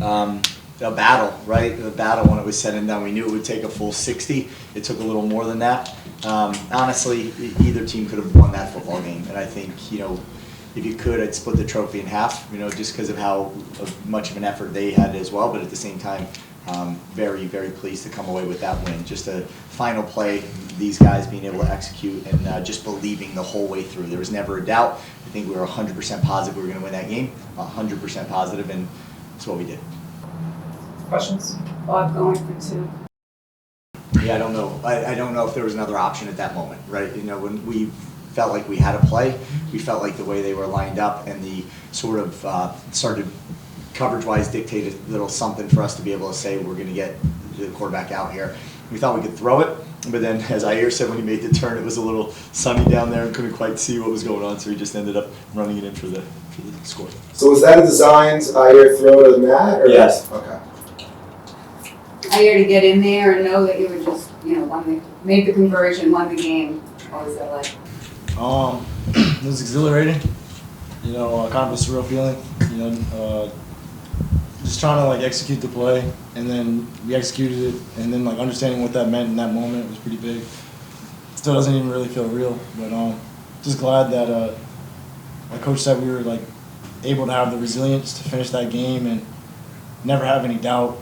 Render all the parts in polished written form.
a battle, right? A battle when it was said and done. We knew it would take a full 60. It took a little more than that. Honestly, either team could have won that football game, and I think, if you could, I'd split the trophy in half, just because of how much of an effort they had as well. But at the same time, very, very pleased to come away with that win. Just a final play, these guys being able to execute and just believing the whole way through. There was never a doubt. I think we were 100% positive we were going to win that game, 100% positive, and that's what we did. Questions? Bob going for 2. Yeah, I don't know. I don't know if there was another option at that moment, right? When we felt like we had a play, we felt like the way they were lined up and the sort of started coverage-wise dictated a little something for us to be able to say we're going to get the quarterback out here. We thought we could throw it, but then, as Ayer said, when he made the turn, it was a little sunny down there and couldn't quite see what was going on, so he just ended up running it in for the score. So was that a designed Ayer throw to the mat? Or? Yes. Okay. Ayer to get in there and know that you were just, made the conversion, won the game. What was that like? It was exhilarating. Kind of a surreal feeling. Just trying to execute the play, and then we executed it, and then understanding what that meant in that moment was pretty big. Still doesn't even really feel real, but just glad that like Coach said, we were able to have the resilience to finish that game and never have any doubt.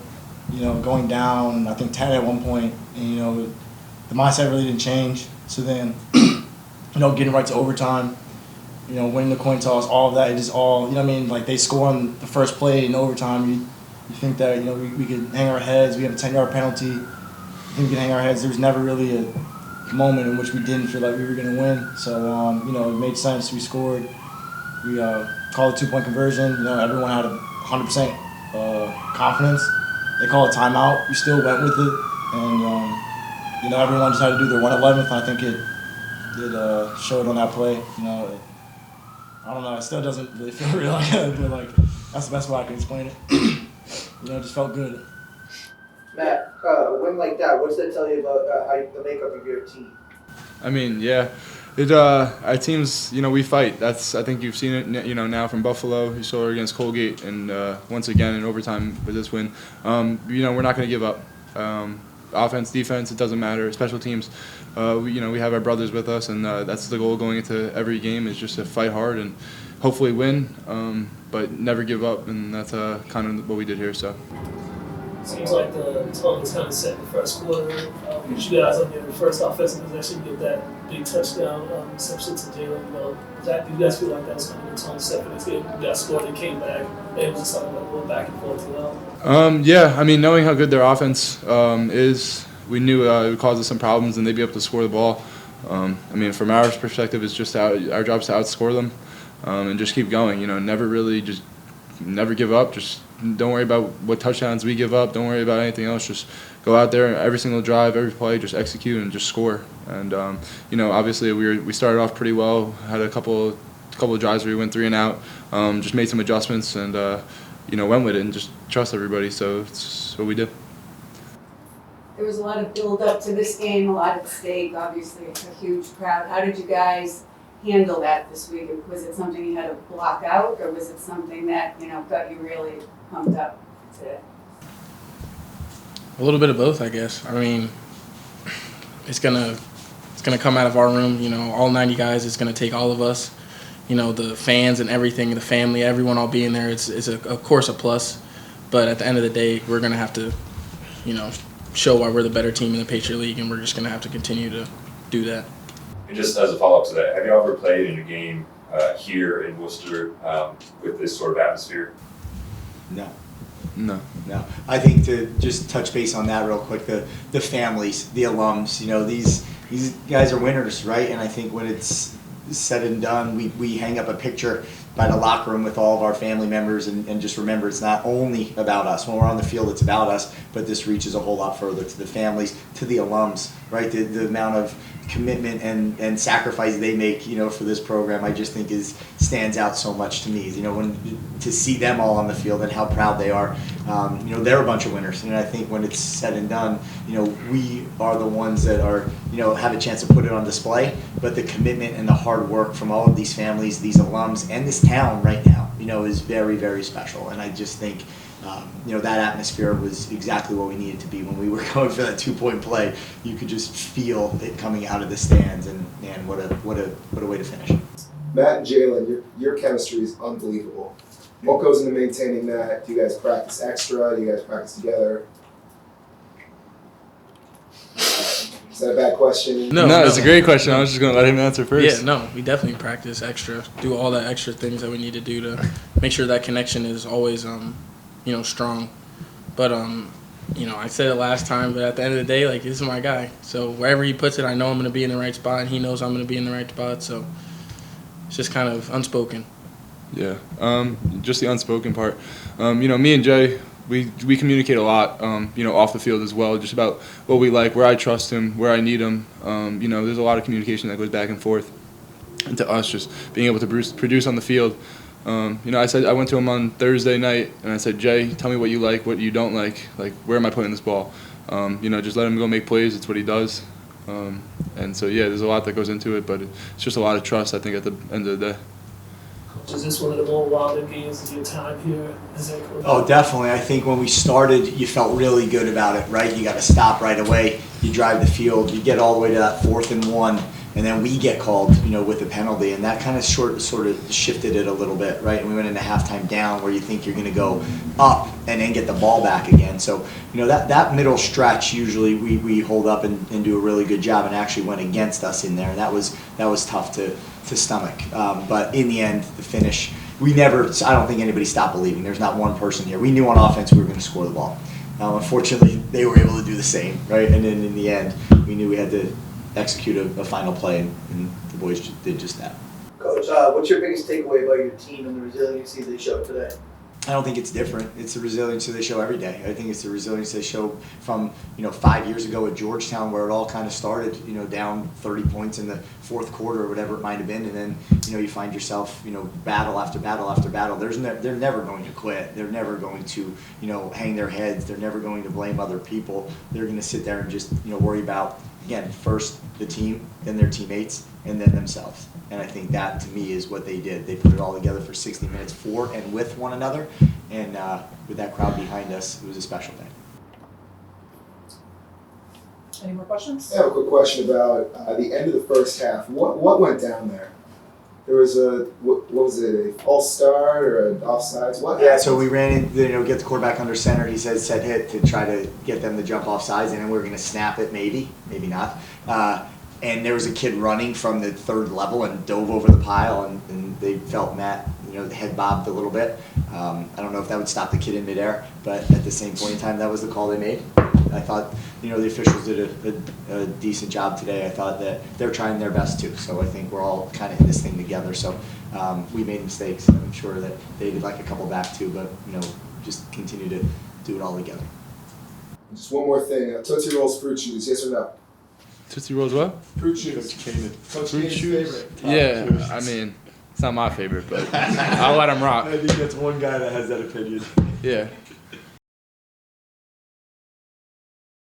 Going down, I think 10 at one point, and the mindset really didn't change. So then, getting right to overtime, winning the coin toss, all of that, it just all, they score on the first play in overtime. You think that, we could hang our heads. We have a 10-yard penalty. I think we could hang our heads. There was never really a moment in which we didn't feel like we were going to win. So, it made sense. We scored. We called a 2-point conversion. Everyone had 100% confidence. They called a timeout. We still went with it. And, everyone just had to do their 111th. I think it showed on that play. I don't know. It still doesn't really feel real, but that's the best way I can explain it. It just felt good. Matt, a win like that, what's that tell you about the makeup of your team? I mean, yeah, our teams, we fight. I think you've seen it, now from Buffalo. You saw it against Colgate, and once again in overtime with this win. We're not going to give up. Offense, defense, it doesn't matter. Special teams, we have our brothers with us, and that's the goal going into every game is just to fight hard and hopefully win, but never give up, and that's kind of what we did here. So. Seems like the tone is kind of set in the first quarter. You guys on your first offensive possession get that big touchdown reception to Jalen. Do you guys feel like that was kind of the tone set for this game? You guys scored and came back. It was just something going back and forth, Yeah, knowing how good their offense is, we knew it would cause us some problems and they'd be able to score the ball. From our perspective, it's just our job is to outscore them and just keep going. Never give up. Just don't worry about what touchdowns we give up. Don't worry about anything else. Just go out there every single drive, every play, just execute and just score. And obviously we started off pretty well. Had a couple of drives where we went 3 and out. Just made some adjustments and went with it and just trust everybody. So it's what we did. There was a lot of build up to this game, a lot at stake. Obviously, it's a huge crowd. How did you guys handle that this week? Was it something you had to block out, or was it something that got you really pumped up today? A little bit of both, I guess. It's gonna come out of our room. All 90 guys. It's gonna take all of us. The fans and everything, the family, everyone all being there. It's of course a plus, but at the end of the day, we're gonna have to, show why we're the better team in the Patriot League, and we're just gonna have to continue to do that. And just as a follow-up to that, have you ever played in a game here in Worcester with this sort of atmosphere? No. No. I think to just touch base on that real quick, the families, the alums, these guys are winners, right? And I think when it's said and done, we hang up a picture by the locker room with all of our family members and just remember it's not only about us. When we're on the field, it's about us, but this reaches a whole lot further to the families, to the alums, right? The amount of commitment and sacrifice they make, for this program, I just think stands out so much to me. To see them all on the field and how proud they are, they're a bunch of winners. And I think when it's said and done, we are the ones that are, have a chance to put it on display. But the commitment and the hard work from all of these families, these alums, and this town right now, is very, very special. And I just think, That atmosphere was exactly what we needed to be when we were going for that 2-point play. You could just feel it coming out of the stands, and what a way to finish. Matt and Jalen, your chemistry is unbelievable. What goes into maintaining that? Do you guys practice extra? Do you guys practice together? Is that a bad question? No, it's a great question. I was just going to let him answer first. Yeah, no, we definitely practice extra, do all the extra things that we need to do to make sure that connection is always, strong. But, I said it last time, but at the end of the day, this is my guy. So wherever he puts it, I know I'm going to be in the right spot, and he knows I'm going to be in the right spot. So it's just kind of unspoken. Yeah, just the unspoken part. Me and Jay, we communicate a lot, off the field as well, just about what we like, where I trust him, where I need him. There's a lot of communication that goes back and forth. And to us, just being able to produce on the field. I went to him on Thursday night, and I said, Jay, tell me what you like, what you don't like where am I putting this ball? Just let him go make plays. It's what he does. And so, yeah, there's a lot that goes into it, but it's just a lot of trust, I think, at the end of the day. Is this one of the more wilder games of your time here? Oh, definitely. I think when we started, you felt really good about it, right? You got to stop right away. You drive the field. You get all the way to that 4th and 1, and then we get called, with a penalty, and that kind of sort of shifted it a little bit, right? And we went into halftime down, where you think you're going to go up and then get the ball back again. So, that middle stretch usually we hold up and do a really good job, and actually went against us in there, and that was tough to stomach. But in the end, the finish, I don't think anybody stopped believing. There's not one person here. We knew on offense we were going to score the ball. Unfortunately, they were able to do the same, right? And then in the end, we knew we had to execute a final play, and the boys did just that. Coach, what's your biggest takeaway about your team and the resiliency they showed today? I don't think it's different. It's the resilience they show every day. I think it's the resilience they show from 5 years ago at Georgetown, where it all kind of started, down 30 points in the 4th quarter or whatever it might have been, and then you find yourself battle after battle after battle. They're never going to quit. They're never going to hang their heads. They're never going to blame other people. They're going to sit there and just worry about, again, first the team, then their teammates, and then themselves. And I think that, to me, is what they did. They put it all together for 60 minutes for and with one another. And with that crowd behind us, it was a special day. Any more questions? I have a quick question about the end of the first half. What went down there? There was what was it, a false start or an offsides? What happened? So we ran in, get the quarterback under center. He said set hit to try to get them to jump off sides, and then we were going to snap it, maybe not. And there was a kid running from the 3rd level and dove over the pile, and they felt Matt, the head bobbed a little bit. I don't know if that would stop the kid in midair, but at the same point in time, that was the call they made. I thought, the officials did a decent job today. I thought that they're trying their best too. So I think we're all kind of in this thing together. So we made mistakes. I'm sure that they did a couple back too, but just continue to do it all together. Just one more thing. Tootsie Rolls fruit shoes, yes or no? Tootsie Rolls what? Fruit shoes. Coach Kane's favorite. Yeah, I mean, it's not my favorite, but I'll let him rock. I think that's one guy that has that opinion. Yeah.